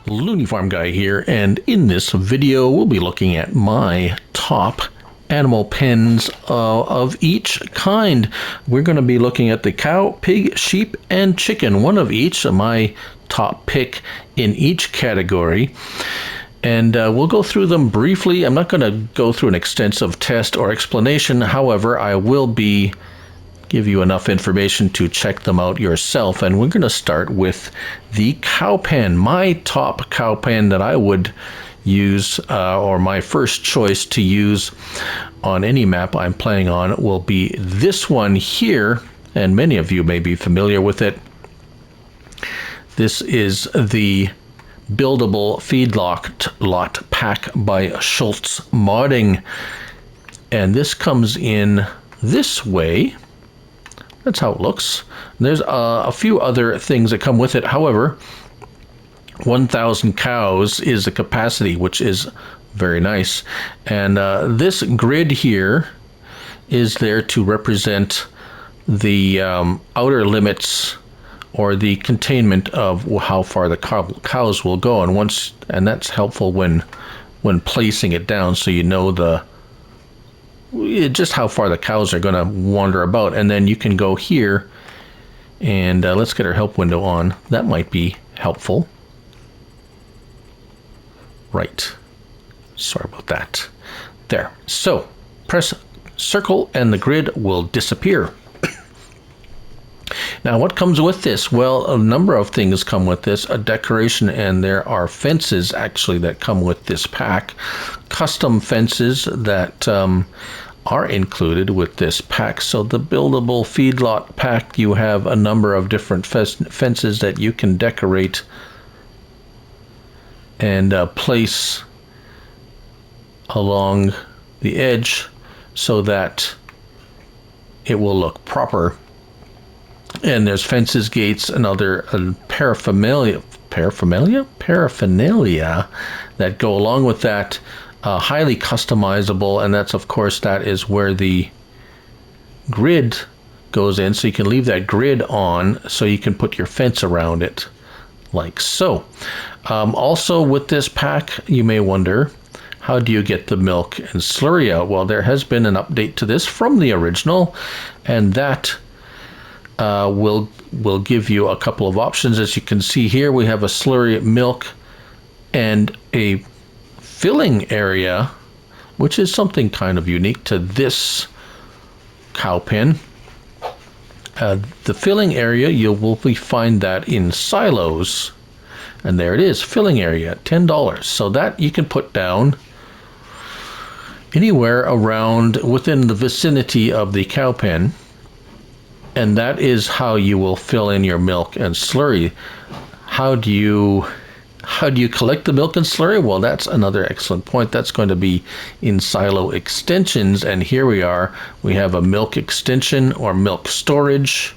Looney Farm Guy here, and in this video we'll be looking at my top animal pens of each kind. We're going to be looking at the cow, pig, sheep, and chicken, one of each, my top pick in each category. And we'll go through them briefly. I'm not going to go through an extensive test or explanation. However, I will give you enough information to check them out yourself. And we're going to start with the cow pen. My top cow pen that I would use, or my first choice to use on any map I'm playing on, will be this one here. And many of you may be familiar with it. This is the Buildable Feedlot pack by Schultz Modding. And this comes in this way. That's how it looks. There's a few other things that come with it. However, 1,000 cows is the capacity, which is very nice. And this grid here is there to represent the outer limits or the containment of how far the cows will go. And that's helpful when placing it down, so you know just how far the cows are going to wander about. And then you can go here and let's get our help window on. That might be helpful. Right. Sorry about that. There. So press circle and the grid will disappear. Now, what comes with this? Well, a number of things come with this. A decoration, and there are fences actually that come with this pack. Custom fences that are included with this pack. So the Buildable Feedlot pack, you have a number of different fences that you can decorate and place along the edge so that it will look proper. And there's fences, gates, and other paraphernalia that go along with that. Highly customizable, and that is where the grid goes in. So you can leave that grid on so you can put your fence around it, like so. Also with this pack, you may wonder, how do you get the milk and slurry out? Well, there has been an update to this from the original, and that will give you a couple of options. As you can see here, we have a slurry milk and a filling area, which is something kind of unique to this cow pen. The filling area, you will find that in silos, and there it is, filling area, $10. So that you can put down anywhere around within the vicinity of the cow pen. And that is how you will fill in your milk and slurry. How do you collect the milk and slurry? Well, that's another excellent point. That's going to be in silo extensions. And here we are. We have a milk extension or milk storage,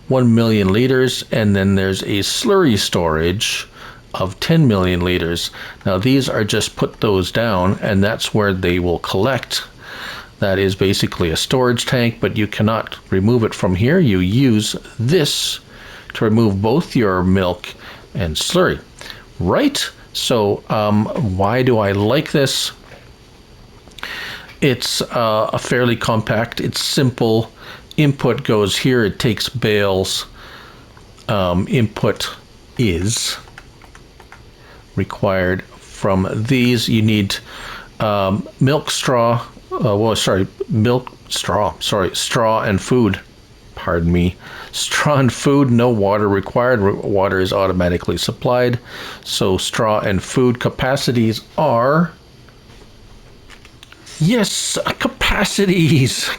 1 million liters. And then there's a slurry storage of 10 million liters. Now these are just put those down, and that's where they will collect. That is basically a storage tank, but you cannot remove it from here. You use this to remove both your milk and slurry. Right? So why do I like this? It's a fairly compact. It's simple. Input goes here. It takes bales. Input is required from these. You need milk, straw. Straw and food. Pardon me. Straw and food, no water required. Water is automatically supplied. So straw and food capacities are, yes, capacities.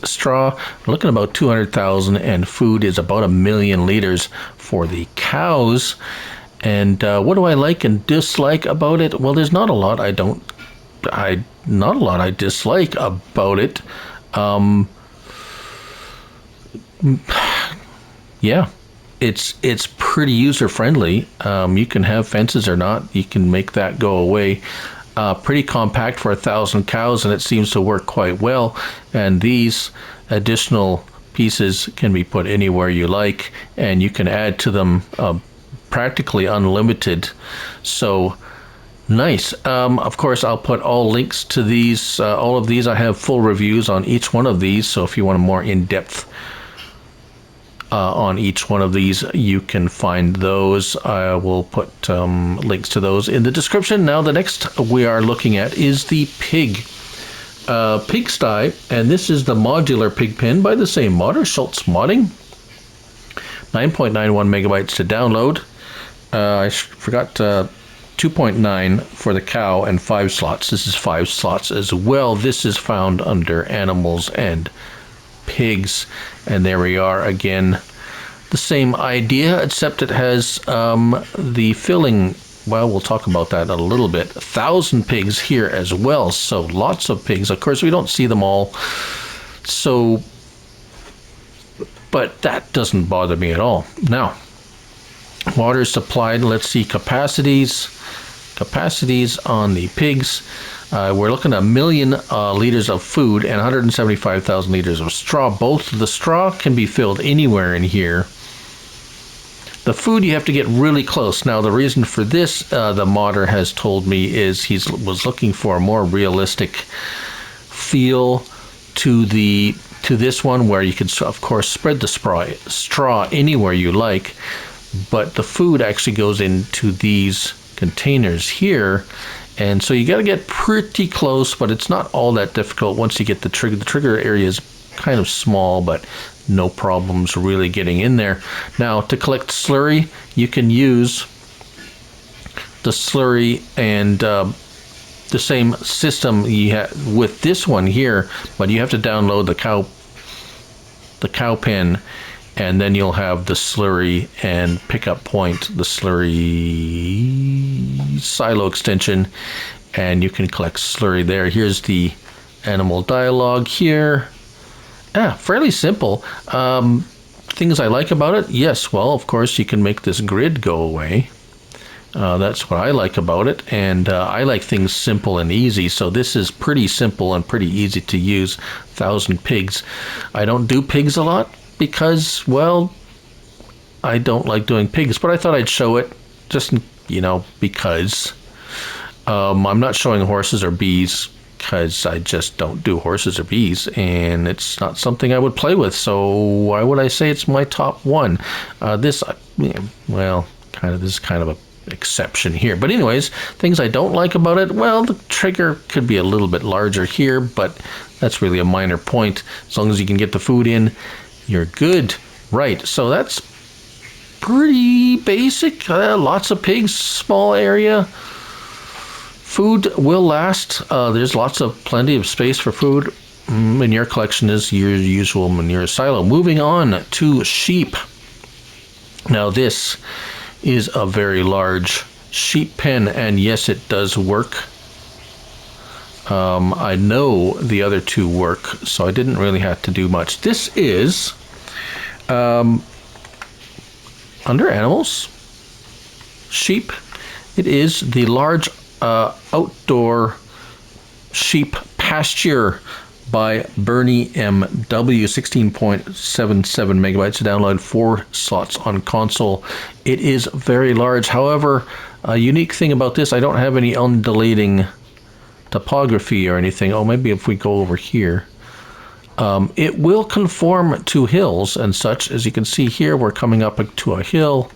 Straw, we're looking at about 200,000, and food is about 1 million liters for the cows. And what do I like and dislike about it? Well, there's not a lot I dislike about it. Yeah, it's pretty user friendly. You can have fences or not. You can make that go away. Pretty compact for 1,000 cows, and it seems to work quite well. And these additional pieces can be put anywhere you like, and you can add to them practically unlimited. So nice. Of course, I'll put all links to these. All of these, I have full reviews on each one of these. So if you want a more in-depth on each one of these, you can find those. I will put links to those in the description. Now, the next we are looking at is the pigsty, and this is the Modular Pig Pen by the same modder, Schultz Modding. 9.91 megabytes to download. I forgot 2.9 for the cow and 5 slots. This is 5 slots as well. This is found under animals and pigs, and there we are again. The same idea, except it has the filling. Well, we'll talk about that in a little bit. 1,000 pigs here as well, so lots of pigs. Of course, we don't see them all, so, but that doesn't bother me at all. Now, water supplied. Let's see capacities. Capacities on the pigs. We're looking at 1 million liters of food and 175,000 liters of straw. Both of the straw can be filled anywhere in here. The food, you have to get really close. Now, the reason for this, the modder has told me, is he was looking for a more realistic feel to this one, where you can, of course, spread the straw anywhere you like, but the food actually goes into these containers here, and so you got to get pretty close, but it's not all that difficult once you get the trigger. The trigger area is kind of small, but no problems really getting in there. Now, to collect slurry, you can use the slurry and the same system you have with this one here, but you have to download the cow pen, and then you'll have the slurry and pickup point, the slurry silo extension, and you can collect slurry there. Here's the animal dialogue here. Fairly simple. Things I like about it, yes, well, of course, you can make this grid go away. That's what I like about it, and I like things simple and easy, so this is pretty simple and pretty easy to use. 1,000 pigs. I don't do pigs a lot because, well, I don't like doing pigs, but I thought I'd show it just, because. I'm not showing horses or bees because I just don't do horses or bees, and it's not something I would play with, so why would I say it's my top one? This is kind of a exception here. But anyways, things I don't like about it, well, the trigger could be a little bit larger here, but that's really a minor point. As long as you can get the food in, you're good. Right, so that's pretty basic. Lots of pigs, small area. Food will last. There's plenty of space for food. Manure collection is your usual manure silo. Moving on to sheep. Now this is a very large sheep pen, and yes, it does work. I know the other two work, so I didn't really have to do much. This is under animals, sheep. It is the large outdoor sheep Pasture by Bernie MW, 16.77 megabytes to download, 4 slots on console. It is very large. However, a unique thing about this, I don't have any undulating topography or anything. Oh, maybe if we go over here. It will conform to hills and such. As you can see here, we're coming up to a hill,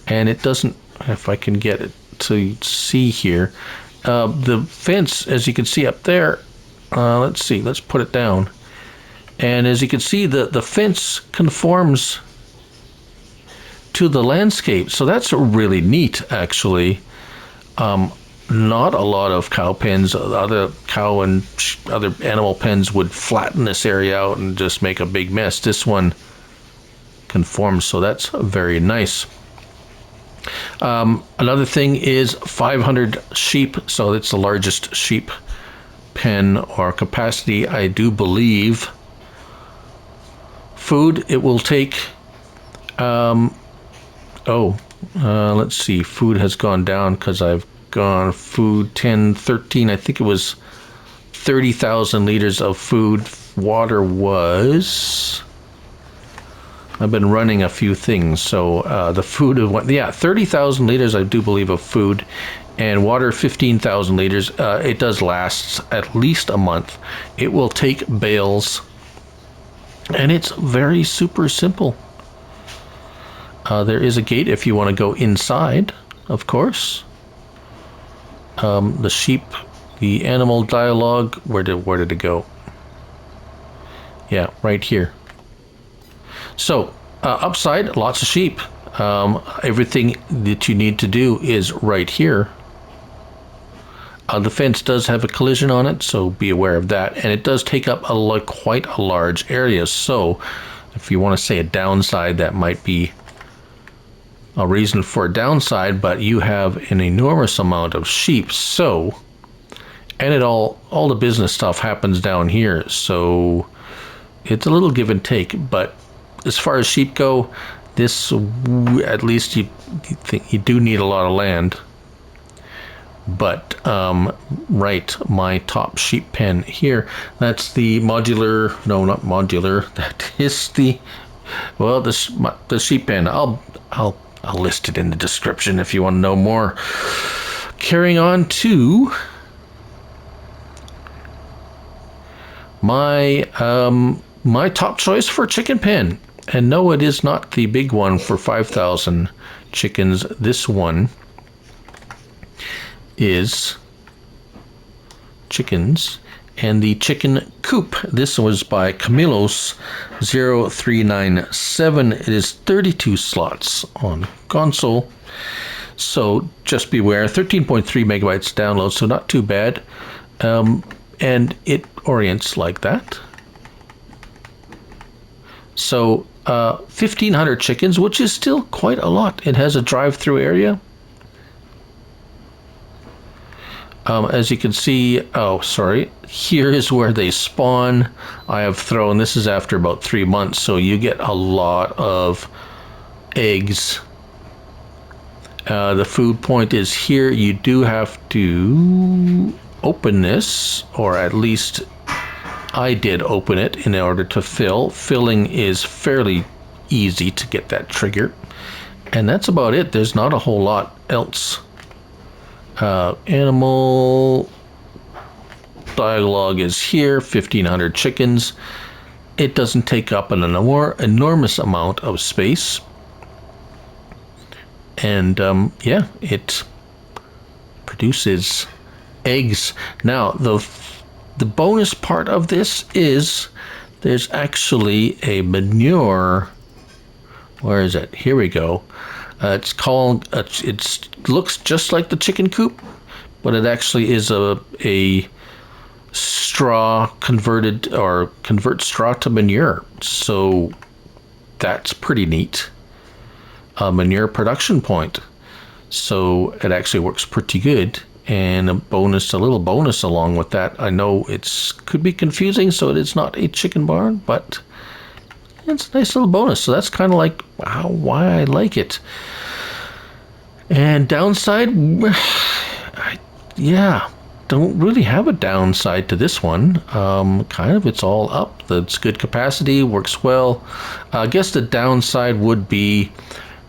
and it doesn't, if I can get it to see here, the fence, as you can see up there, let's put it down, and as you can see, the fence conforms to the landscape, so that's really neat, actually. Not a lot of cow pens, other cow and other animal pens would flatten this area out and just make a big mess. This one conforms, so that's very nice. Another thing is 500 sheep, so it's the largest sheep pen or capacity, I do believe. Food, it will take, let's see, food has gone down because I've gone food 10, 13, I think it was 30,000 liters of food. Water was I've been running a few things. So the food of what? Yeah, 30,000 liters, I do believe, of food, and water 15,000 liters. It does last at least a month. It will take bales, and it's very super simple. There is a gate if you want to go inside, of course. The sheep, the animal dialogue, where did it go? Yeah, right here. So, upside, lots of sheep. Everything that you need to do is right here. The fence does have a collision on it, so be aware of that. And it does take up quite a large area. So, if you want to say a downside, that might be a reason for a downside, but you have an enormous amount of sheep. So, and all the business stuff happens down here. So, it's a little give and take, but as far as sheep go, this, at least you think you do need a lot of land. But right, my top sheep pen here, that's the modular, no, not modular, that is the, well, the sheep pen. I'll list it in the description if you want to know more. Carrying on to my top choice for chicken pen. And no, it is not the big one for 5,000 chickens. This one is chickens, and the chicken coop. This was by Camilos 0397. It is 32 slots on console. So just beware, 13.3 megabytes download, so not too bad. And it orients like that. So 1,500 chickens, which is still quite a lot. It has a drive-through area. As you can see, oh, sorry, here is where they spawn. I have thrown, this is after about 3 months, so you get a lot of eggs. The food point is here. You do have to open this, or at least I did open it in order to fill. Filling is fairly easy to get that trigger. And that's about it. There's not a whole lot else. Animal dialogue is here, 1,500 chickens. It doesn't take up an enormous amount of space. And yeah, it produces eggs. Now, the bonus part of this is there's actually a manure. Where is it? Here we go. It's called, it looks just like the chicken coop, but it actually is a straw converted, or convert straw to manure. So that's pretty neat. A manure production point. So it actually works pretty good. And a little bonus along with that. I know could be confusing, so it is not a chicken barn, but it's a nice little bonus. So that's kind of like why I like it. And downside, yeah, don't really have a downside to this one. Kind of, it's all up. It's good capacity, works well. I guess the downside would be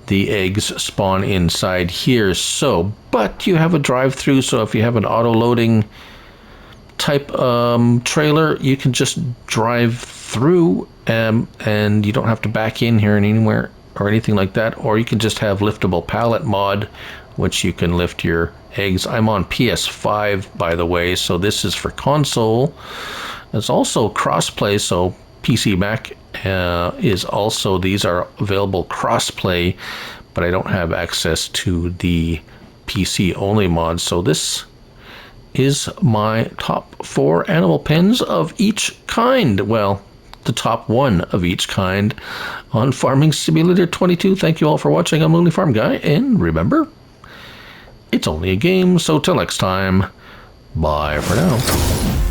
the eggs spawn inside here. So, but you have a drive-through, so if you have an auto-loading type trailer, you can just drive through, and you don't have to back in here anywhere or anything like that. Or you can just have liftable pallet mod, which you can lift your eggs. I'm on PS5, by the way, so this is for console. It's also crossplay, so PC Mac is also, these are available crossplay, but I don't have access to the PC only mods. So this is my top 4 animal pens of each kind. Well, the top 1 of each kind on Farming Simulator 22. Thank you all for watching. I'm Lonely Farm Guy, and remember, it's only a game, so till next time, bye for now.